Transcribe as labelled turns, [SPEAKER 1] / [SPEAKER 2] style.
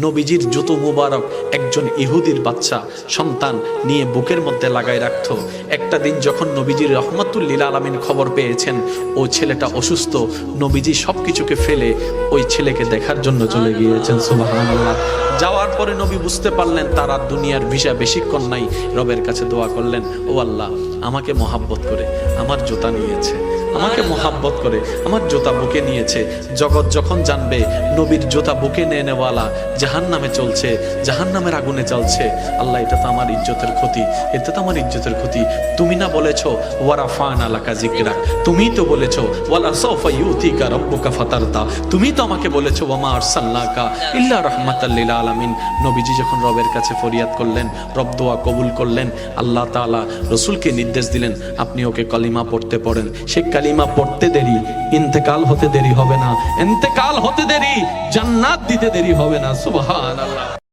[SPEAKER 1] নবীজির জুতো মুবারক একজন ইহুদির বাচ্চা সন্তান নিয়ে বুকের মধ্যে লাগাই রাখত। একটা দিন যখন নবীজির রহমাতুল লিল আলামিন খবর পেয়েছেন ও ছেলেটা অসুস্থ, নবীজি সব কিছুকে ফেলে ওই ছেলেকে দেখার জন্য চলে গিয়েছেন। সুবহানাল্লাহ। যাওয়ার পরে নবী বুঝতে পারলেন তার আর দুনিয়ার ভিসা বেশিক্ষণ নাই। রবের কাছে দোয়া করলেন, ও আল্লাহ, আমাকে মহাব্বত করে আমার জুতা নিয়েছে, আমাকে মহাব্বত করে আমার জুতা বুকে নিয়েছে। জগৎ যখন জানবে নবীর জুতা বুকে নিয়ে নেওয়ালা জাহান্নামে চলছে, জাহান্নামের আগুনে চলছে, আল্লাহ এটা তো আমার ইজ্জতের ক্ষতি, এটা তো আমার ইজ্জতের ক্ষতি। তুমি না বলেছো ওয়ারাফানা লাকা যিকরাক, তুমিই তো বলেছো ওয়ালা সাওফা ইউতিকা রাব্বুকা ফাতারদা, তুমি তো আমাকে বলেছো ওয়ামা আরসালনাকা ইল্লা রাহমাতাল লিল আলামিন। নবীজি যখন রবের কাছে ফরিয়াদ করলেন, রব দোয়া কবুল করলেন। আল্লাহ তাআলা রাসূলকে নির্দেশ দিলেন, আপনি ওকে কালিমা পড়তে পড়েন। সে কালিমা পড়তে দেরি, ইন্তেকাল হতে দেরি হবে না, ইন্তেকাল হতে দেরি, জান্নাত দিতে দেরি হবে না। সুবহানাল্লাহ।